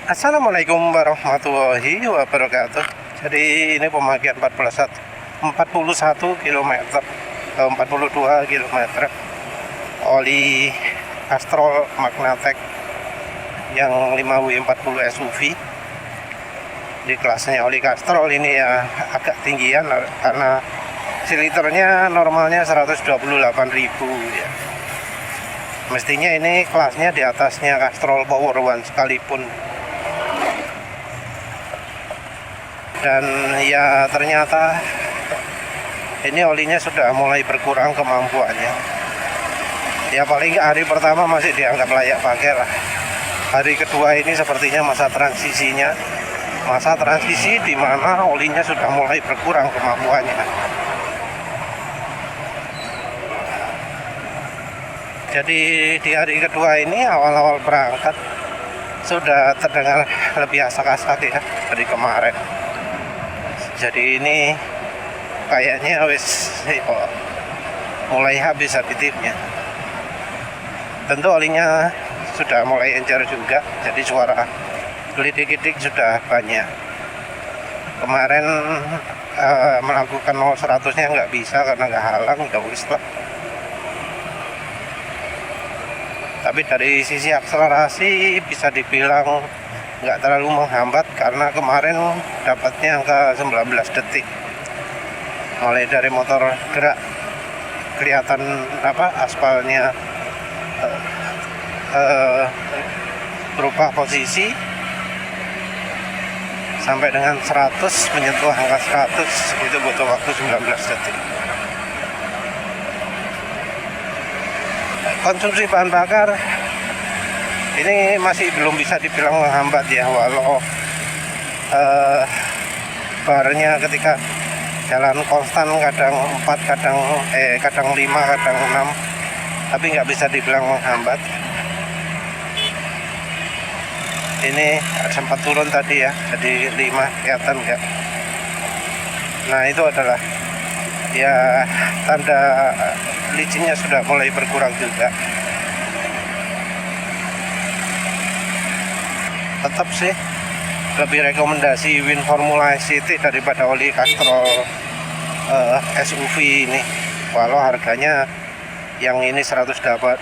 Assalamualaikum warahmatullahi wabarakatuh. Jadi ini pemakaian 41 km, 42 km oli Castrol Magnatec yang 5W40 SUV. Di kelasnya oli Castrol ini ya agak tinggian karena siliternya normalnya 128.000 ya. Mestinya ini kelasnya di atasnya Castrol Power One sekalipun. Dan ya ternyata ini olinya sudah mulai berkurang kemampuannya. Ya paling hari pertama masih dianggap layak pakai lah. Hari kedua ini sepertinya masa transisinya, masa transisi di mana olinya sudah mulai berkurang kemampuannya. Jadi di hari kedua ini awal-awal berangkat sudah terdengar lebih asak-asak ya dari kemarin. Jadi ini kayaknya mulai habis aditifnya. Tentu olinya sudah mulai encer juga, jadi suara gelidik-gelidik sudah banyak. Kemarin melakukan 0-100 nya nggak bisa karena nggak halang, nggak wis lah. Tapi dari sisi akselerasi bisa dibilang nggak terlalu menghambat karena kemarin dapatnya angka 19 detik. Mulai dari motor gerak kelihatan aspalnya berubah posisi sampai dengan 100, menyentuh angka 100 itu butuh waktu 19 detik. Konsumsi bahan bakar ini masih belum bisa dibilang menghambat ya, walau barnya ketika jalan konstan kadang 4, kadang 5, kadang 6, tapi nggak bisa dibilang menghambat. Ini sempat turun tadi ya, jadi 5 kelihatan nggak. Nah itu adalah ya tanda licinnya sudah mulai berkurang juga. Tetap sih lebih rekomendasi Win Formula SCT daripada oli Castrol SUV ini, walau harganya yang ini 128.000,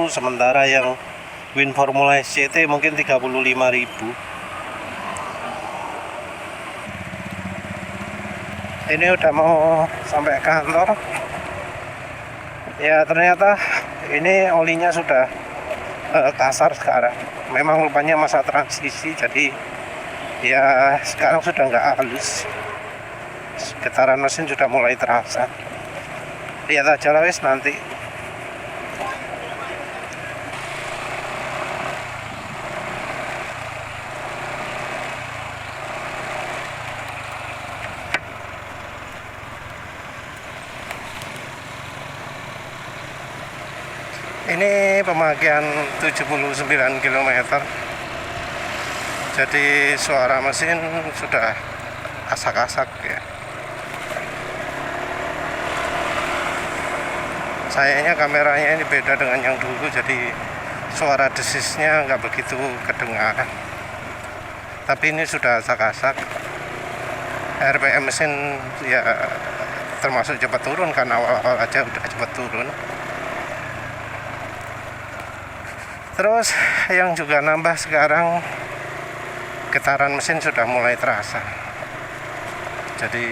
sementara yang Win Formula SCT mungkin 35.000. Ini udah mau sampai kantor ya, ternyata ini olinya sudah kasar sekarang. Memang rupanya masa transisi, jadi ya sekarang sudah nggak halus, getaran mesin sudah mulai terasa. Lihat aja lah wis nanti. Ini pemakaian 79 km. Jadi suara mesin sudah asak-asak ya. Sayangnya kameranya ini beda dengan yang dulu, jadi suara desisnya nggak begitu kedengaran. Tapi ini sudah asak-asak. RPM mesin ya termasuk cepat turun, karena awal-awal aja udah cepat turun. Terus yang juga nambah sekarang, getaran mesin sudah mulai terasa. Jadi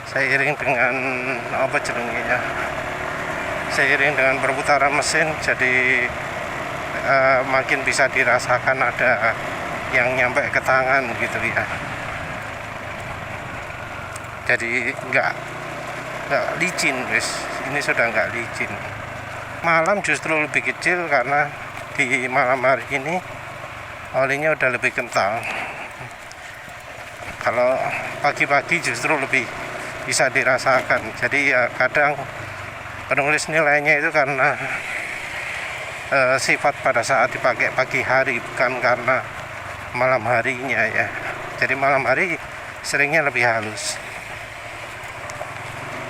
seiring dengan seiring dengan perputaran mesin, jadi makin bisa dirasakan ada yang nyampe ke tangan gitu ya. Jadi nggak licin guys, ini sudah nggak licin. Malam justru lebih kecil karena di malam hari ini olinya udah lebih kental. Kalau pagi-pagi justru lebih bisa dirasakan. Jadi ya kadang penulis nilainya itu karena sifat pada saat dipakai pagi hari, bukan karena malam harinya ya. Jadi malam hari seringnya lebih halus.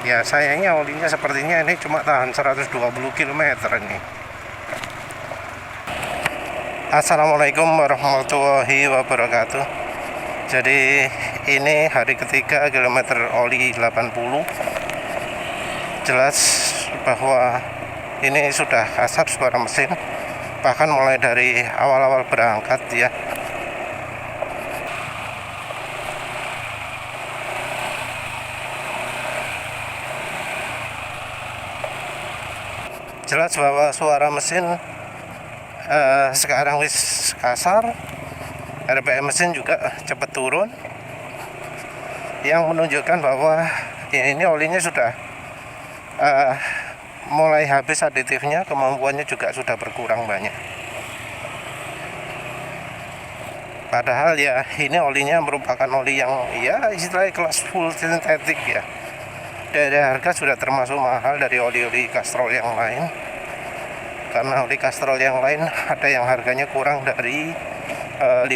Ya sayangnya olinya sepertinya ini cuma tahan 120 km ini. Assalamualaikum warahmatullahi wabarakatuh. Jadi ini hari ketiga kilometer oli 80. Jelas bahwa ini sudah kasar suara mesin, bahkan mulai dari awal-awal berangkat ya. Jelas bahwa suara mesin sekarang wis kasar, RPM mesin juga cepat turun, yang menunjukkan bahwa ya ini olinya sudah mulai habis aditifnya, kemampuannya juga sudah berkurang banyak. Padahal ya ini olinya merupakan oli yang ya istilahnya kelas full sintetik ya. Dari harga sudah termasuk mahal dari oli-oli Castrol yang lain. Karena oli Castrol yang lain ada yang harganya kurang dari 50.000.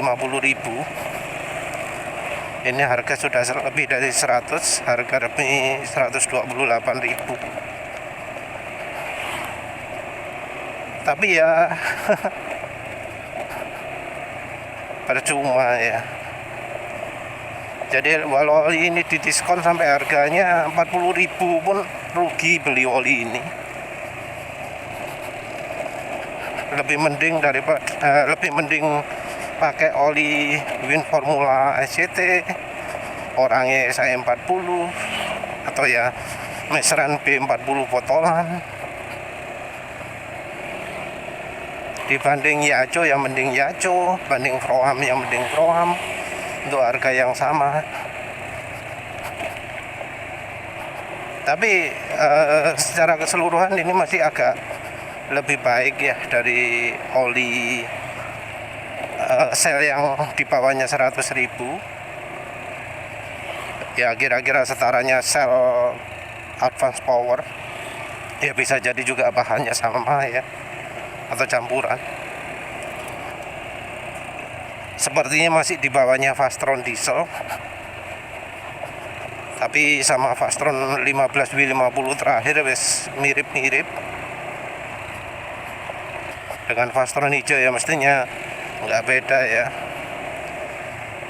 Ini harga sudah lebih dari 100, harga resmi 128.000. Tapi ya percuma ya. Jadi walau oli ini didiskon sampai harganya 40.000 pun rugi beli oli ini. Lebih mending pakai oli Win Formula SCT, orangnya SAE 40 atau ya meseran B40 botolan. Dibanding Yaco yang mending Yaco, banding Pro-Am yang mending Pro-Am untuk harga yang sama. Tapi secara keseluruhan ini masih agak lebih baik ya dari oli sel yang di bawahnya 100.000. Ya kira-kira setaranya sel advance power. Ya bisa jadi juga bahannya sama ya, atau campuran. Sepertinya masih di bawahnya Fastron diesel. Tapi sama Fastron 15W50 terakhir wis mirip-mirip. Dengan Fastron hijau ya mestinya nggak beda ya.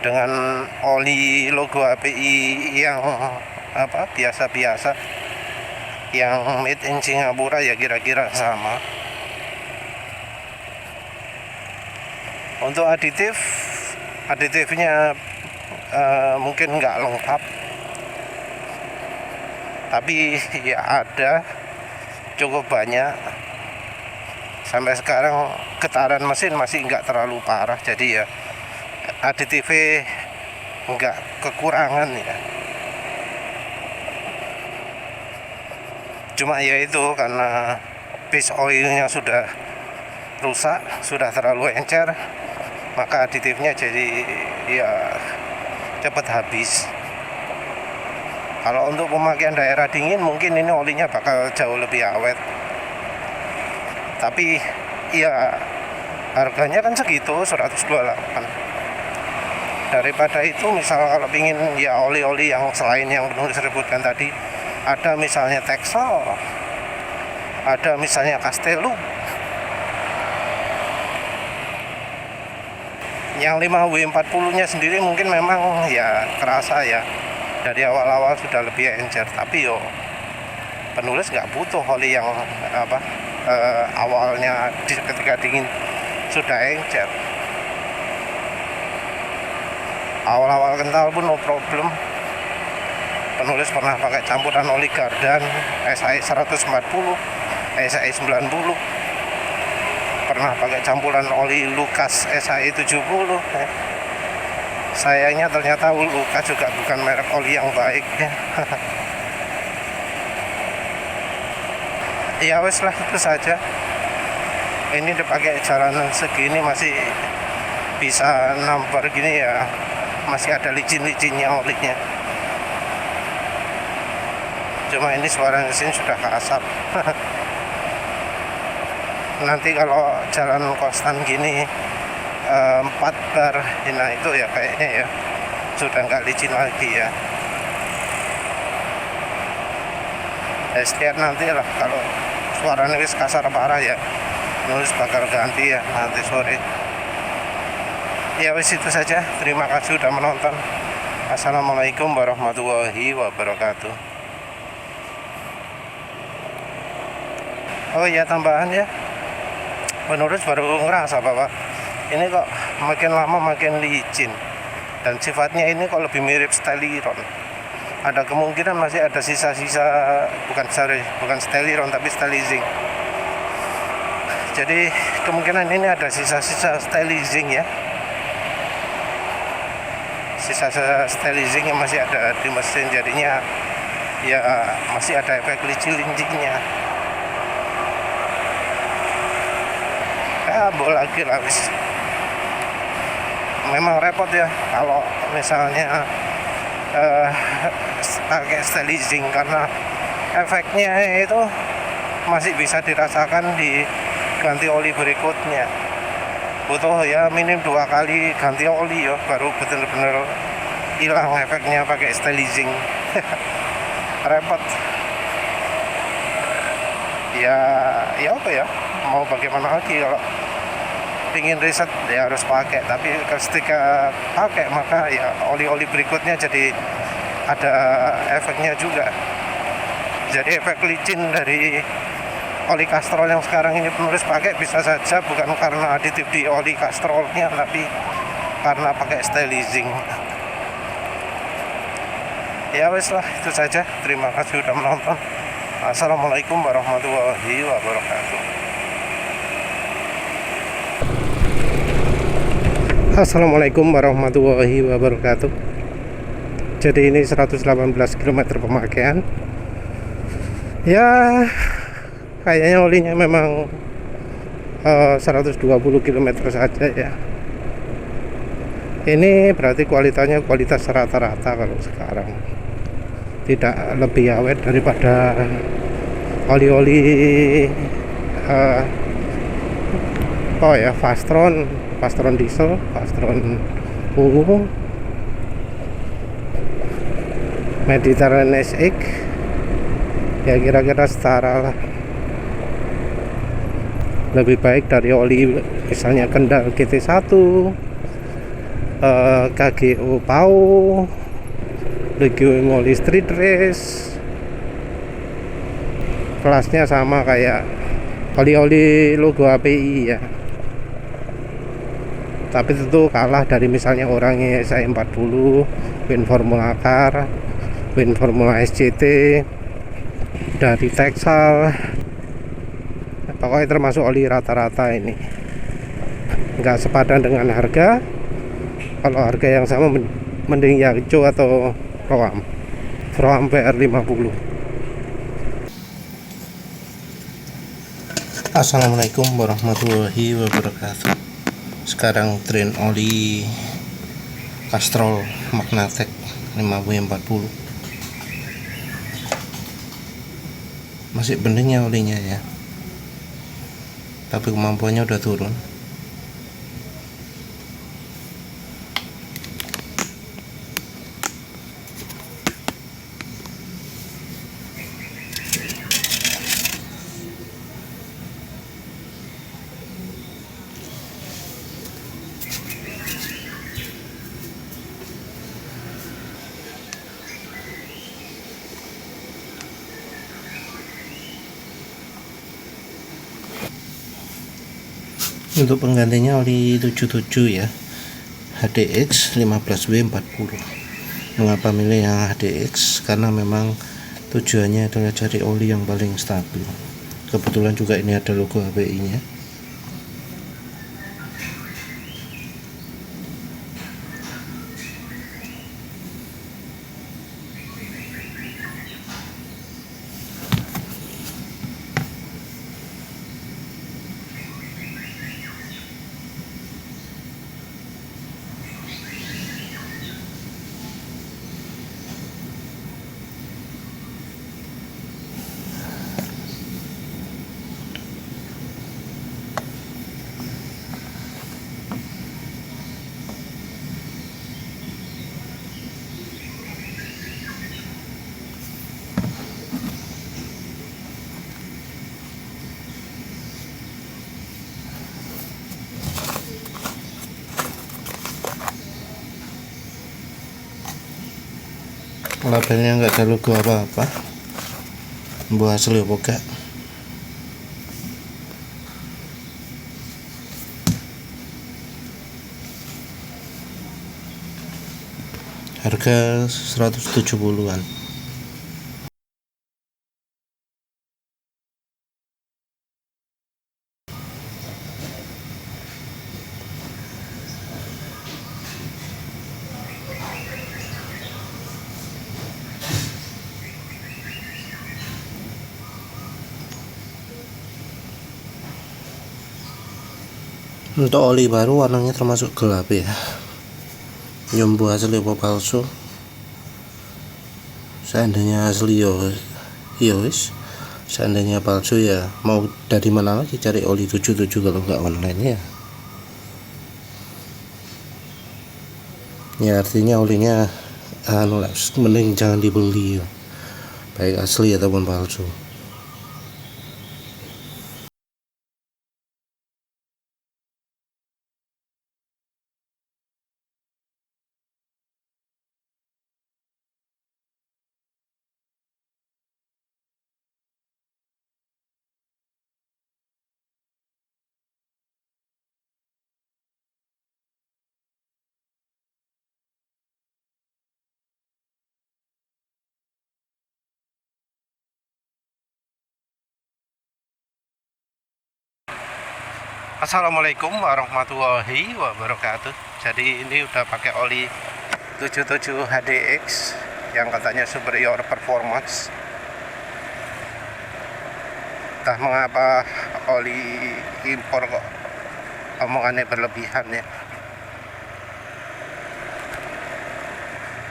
Dengan oli logo API yang biasa-biasa, yang made in Singapura ya kira-kira sama. Untuk aditifnya mungkin nggak lengkap, tapi ya ada cukup banyak. Sampai sekarang getaran mesin masih nggak terlalu parah, jadi ya aditifnya nggak kekurangan ya. Cuma ya itu karena base oilnya sudah rusak, sudah terlalu encer, maka aditifnya jadi ya cepat habis. Kalau untuk pemakaian daerah dingin mungkin ini olinya bakal jauh lebih awet. Tapi ya harganya kan segitu 128. Daripada itu misal kalau ingin ya oli-oli yang selain yang penulis sebutkan tadi, ada misalnya Texel, ada misalnya Castello. Yang 5W40 nya sendiri mungkin memang ya kerasa ya, dari awal-awal sudah lebih encer. Tapi yo penulis nggak butuh oli yang awalnya ketika dingin sudah encer. Awal-awal kental pun no problem. Penulis pernah pakai campuran oli Gardan SAE 140, SAE 90, pernah pakai campuran oli Lucas SAE 70. Sayangnya ternyata Lucas juga bukan merek oli yang baik ya. Ya wes lah, itu saja. Ini dipakai jalanan segini masih bisa nampar gini ya, masih ada licin-licinnya olinya. Cuma ini suara mesin sudah kasar. Nanti kalau jalan konstan gini 4 bar, nah itu ya kayaknya ya sudah nggak licin lagi ya. Lihat nanti lah, kalau suaranya wis kasar parah ya nulis bakal ganti ya nanti sore. Ya wis itu saja. Terima kasih sudah menonton. Assalamualaikum warahmatullahi wabarakatuh. Oh iya, tambahan ya, penulis baru ngerasa bahwa ini kok makin lama makin licin, dan sifatnya ini kok lebih mirip styliron. Ada kemungkinan masih ada sisa-sisa, bukan styliron tapi stylizing. Jadi kemungkinan ini ada sisa-sisa stylizing ya, sisa stylizing yang masih ada di mesin, jadinya ya masih ada efek licin-licinnya. Ya boleh lagi lah wis. Memang repot ya kalau misalnya pakai stylizing, karena efeknya itu masih bisa dirasakan di ganti oli berikutnya. Butuh ya minim 2 kali ganti oli ya baru benar-benar hilang efeknya pakai stylizing. Repot ya, apa ya, mau bagaimana lagi, kalau ingin riset ya harus pakai, tapi ketika pakai maka ya oli-oli berikutnya jadi ada efeknya juga. Jadi efek licin dari oli kastrol yang sekarang ini penulis pakai bisa saja bukan karena aditif di oli kastrolnya, tapi karena pakai stylizing. Ya wes lah, itu saja. Terima kasih sudah menonton. Assalamualaikum warahmatullahi wabarakatuh. Assalamualaikum warahmatullahi wabarakatuh. Jadi ini 118 km pemakaian. Ya kayaknya olinya memang 120 km saja ya. Ini berarti kualitas rata-rata kalau sekarang, tidak lebih awet daripada oli-oli Fastron diesel, Fastron ungu, Mediterranean SX, ya kira-kira setara lah. Lebih baik dari oli misalnya Kendal GT1, KGO Pau, Legion oli Street Race. Kelasnya sama kayak oli-oli logo API ya, tapi tentu kalah dari misalnya orangnya SI40, Win Formula Car, Win Formula SCT, dari Texal. Pokoknya termasuk oli rata-rata ini. Nggak sepadan dengan harga. Kalau harga yang sama mending Yakicho atau Pro-Am PR50. Assalamualaikum warahmatullahi wabarakatuh. Sekarang tren oli Castrol Magnatec 5W40. Masih bening ya olinya ya, tapi kemampuannya udah turun. Untuk penggantinya oli 77 ya, HDX 15W40. Mengapa milih yang HDX? Karena memang tujuannya adalah cari oli yang paling stabil. Kebetulan juga ini ada logo HPI nya. labelnya nggak ada logo apa-apa. Buah asli apa enggak? Harga 170-an. Untuk oli baru warnanya termasuk gelap ya. Nyumbu asli apa palsu? Seandainya asli ya wis. Seandainya palsu ya mau dari mana lagi cari oli 77 kalau nggak online ya. Ya artinya olinya mending jangan dibeli ya. Baik asli ataupun palsu. Assalamualaikum warahmatullahi wabarakatuh. Jadi ini udah pakai oli 77 HDX yang katanya superior performance. Entah mengapa oli impor kok omongannya berlebihan ya.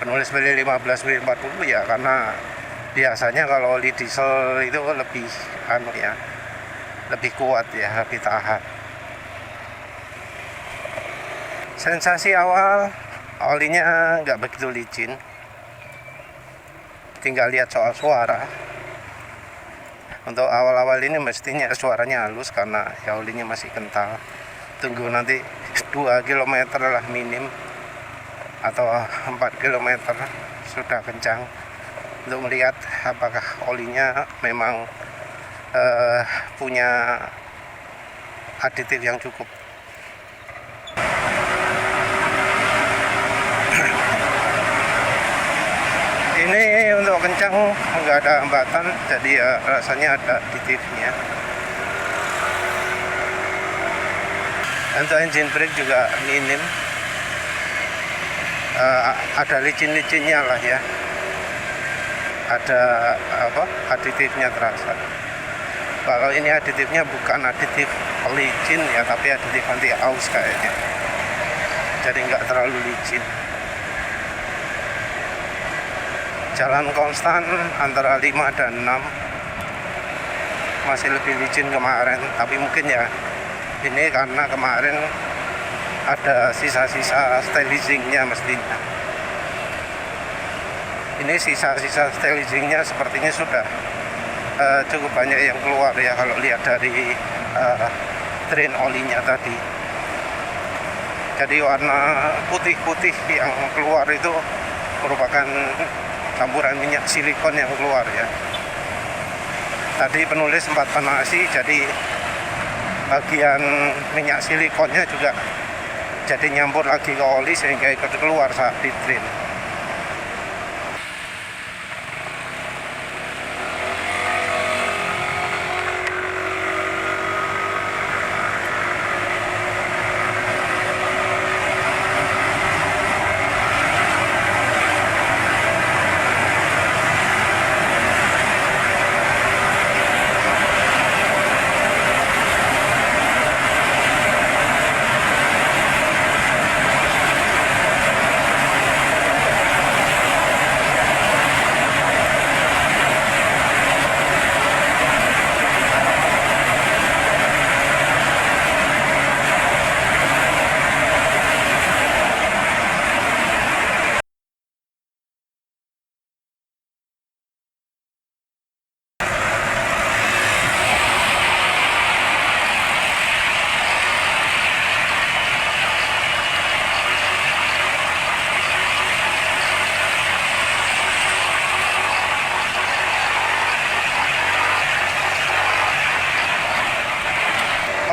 Penulis beli 15 beli 40 ya karena biasanya kalau oli diesel itu lebih lebih kuat ya, lebih tahan. Sensasi awal olinya nggak begitu licin, tinggal lihat soal suara. Untuk awal-awal ini mestinya suaranya halus karena ya olinya masih kental. Tunggu nanti 2 km lah minim atau 4 km sudah kencang untuk melihat apakah olinya memang punya aditif yang cukup. Ini untuk kencang nggak ada hambatan, jadi ya rasanya ada aditifnya. Untuk engine brake juga minim, ada licin-licinnya lah ya, ada aditifnya terasa. Kalau ini aditifnya bukan aditif licin ya, tapi aditif anti aus kayaknya, jadi nggak terlalu licin. Jalan konstan antara 5 dan 6, masih lebih licin kemarin, tapi mungkin ya ini karena kemarin ada sisa-sisa stylizingnya mestinya. Ini sisa-sisa stylizingnya sepertinya sudah cukup banyak yang keluar ya kalau lihat dari drain olinya tadi. Jadi warna putih-putih yang keluar itu merupakan campuran minyak silikon yang keluar ya. Tadi penulis sempat panasi, jadi bagian minyak silikonnya juga jadi nyampur lagi ke oli sehingga ikut keluar saat di drain.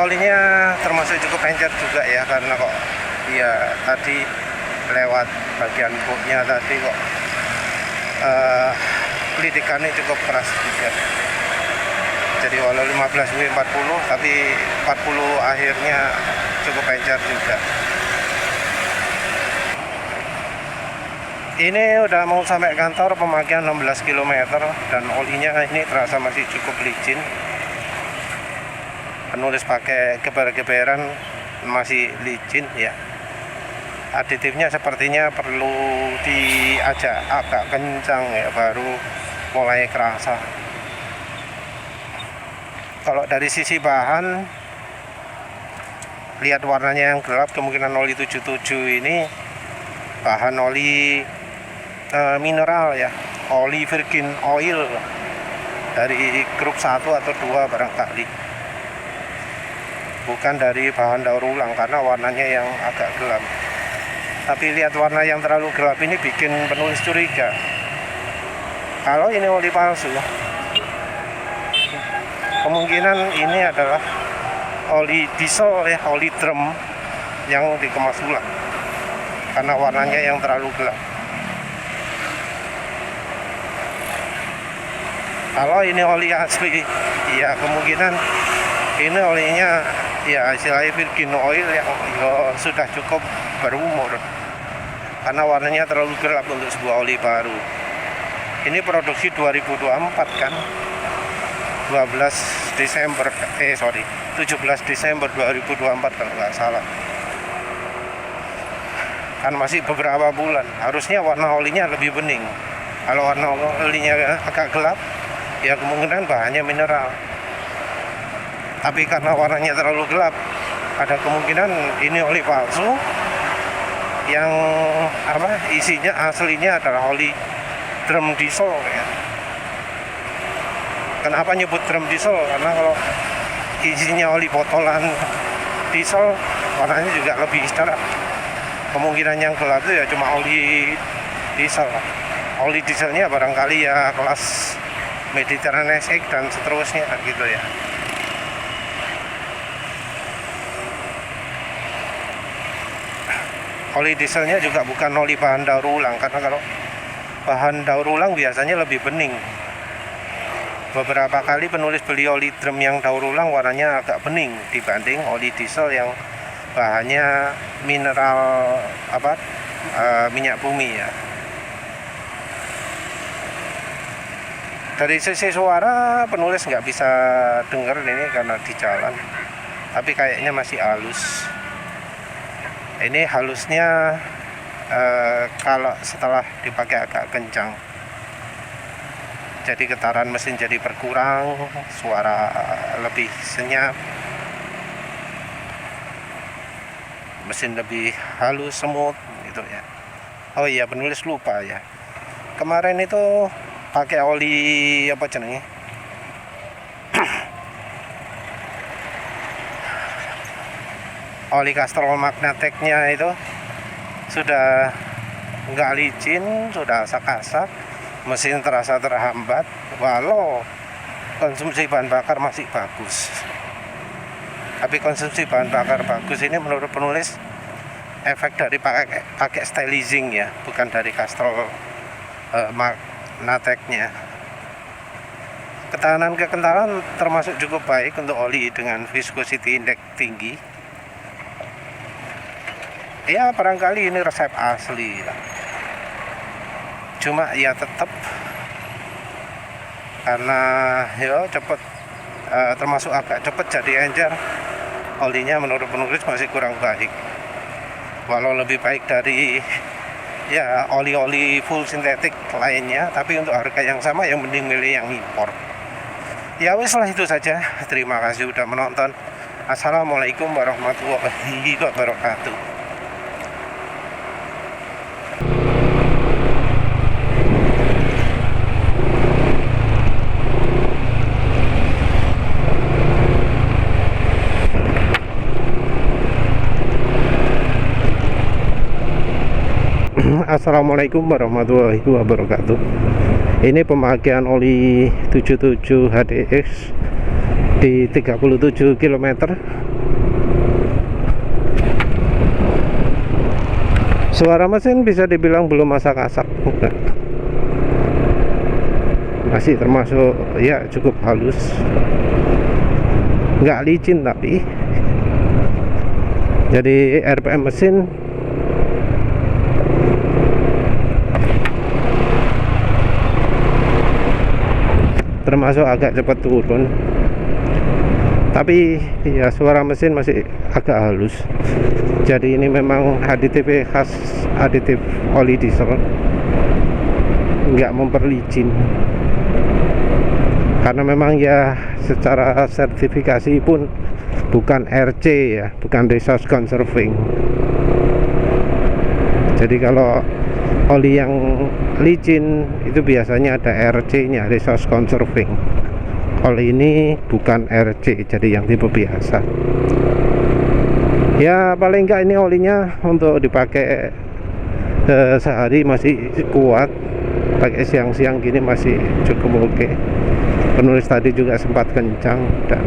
olinya termasuk cukup encer juga ya, karena kok ya tadi lewat bagian booknya tadi kok pelidikannya cukup keras juga. Jadi walau 15 W40 tapi 40 akhirnya cukup encer juga. Ini udah mau sampai kantor, pemakaian 16 km dan olinya ini terasa masih cukup licin. Penulis pakai geber-geberan masih licin ya. Aditifnya sepertinya perlu diajak agak kencang ya, baru mulai kerasa. Kalau dari sisi bahan, lihat warnanya yang gelap, kemungkinan oli 77 ini bahan oli mineral ya, oli virgin oil dari grup 1 atau 2 barangkali, bukan dari bahan daur ulang karena warnanya yang agak gelap. Tapi lihat warna yang terlalu gelap ini bikin penulis curiga kalau ini oli palsu. Kemungkinan ini adalah oli diesel ya, oli drum yang dikemas ulang karena warnanya yang terlalu gelap. Kalau ini oli asli, ya kemungkinan ini olinya ya istilahnya virgin oil yang sudah cukup berumur, karena warnanya terlalu gelap untuk sebuah oli baru. Ini produksi 2024 kan, 17 Desember 2024 kalau nggak salah. Kan masih beberapa bulan, harusnya warna olinya lebih bening. Kalau warna olinya agak gelap, ya kemungkinan bahannya mineral. Tapi karena warnanya terlalu gelap, ada kemungkinan ini oli palsu yang isinya aslinya adalah oli drum diesel ya. Kenapa nyebut drum diesel? Karena kalau isinya oli botolan diesel, warnanya juga lebih cerah. Kemungkinan yang gelap itu ya cuma oli diesel. Oli dieselnya barangkali ya kelas Mediterranean SX dan seterusnya gitu ya. Oli dieselnya juga bukan oli bahan daur ulang, karena kalau bahan daur ulang biasanya lebih bening. Beberapa kali penulis beli oli drum yang daur ulang warnanya agak bening dibanding oli diesel yang bahannya mineral minyak bumi ya. Dari sisi suara penulis nggak bisa dengar ini karena di jalan, tapi kayaknya masih halus. Ini halusnya kalau setelah dipakai agak kencang, jadi getaran mesin jadi berkurang, suara lebih senyap, mesin lebih halus, smooth gitu ya. Oh iya, penulis lupa ya, kemarin itu pakai oli apa jenenge oli Castrol Magnatek-nya itu sudah nggak licin, sudah asak-asak, mesin terasa terhambat walau konsumsi bahan bakar masih bagus. Tapi konsumsi bahan bakar bagus ini menurut penulis efek dari pakai stylizing ya, bukan dari Castrol Magnatek-nya. Ketahanan kekentalan termasuk cukup baik untuk oli dengan viscosity index tinggi. Ya barangkali ini resep asli lah. Cuma ya tetap karena ya cepet termasuk agak cepet jadi encer, olinya menurut penulis masih kurang baik. Walau lebih baik dari ya oli-oli full sintetik lainnya, tapi untuk harga yang sama yang mending milih yang impor. Ya wes lah, itu saja. Terima kasih sudah menonton. Assalamualaikum warahmatullahi wabarakatuh. Assalamualaikum warahmatullahi wabarakatuh. Ini pemakaian oli 77 HDX di 37 km Suara mesin bisa dibilang belum asak-asak, masih termasuk ya cukup halus, nggak licin, tapi jadi RPM mesin termasuk agak cepat turun, tapi ya suara mesin masih agak halus. Jadi ini memang aditif khas aditif oli diesel, nggak memperlicin, karena memang ya secara sertifikasi pun bukan RC ya, bukan resource conserving. Jadi kalau oli yang licin itu biasanya ada RC nya, resource conserving. Oli ini bukan RC, jadi yang tipe biasa. Ya paling enggak ini olinya untuk dipakai sehari masih kuat, pakai siang-siang gini masih cukup oke. Penulis tadi juga sempat kencang dan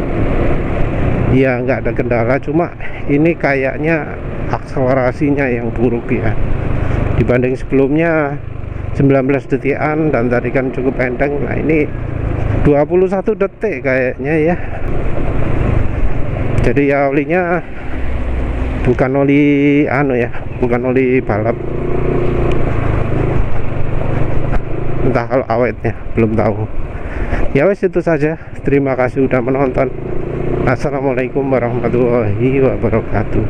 ya nggak ada kendala, cuma ini kayaknya akselerasinya yang buruk ya, dibanding sebelumnya 19 detikan dan tadi kan cukup enteng. Nah ini 21 detik kayaknya ya. Jadi ya olinya bukan oli ya, bukan oli balap. Entah kalau awetnya, belum tahu. Ya wes, itu saja. Terima kasih sudah menonton. Assalamualaikum warahmatullahi wabarakatuh.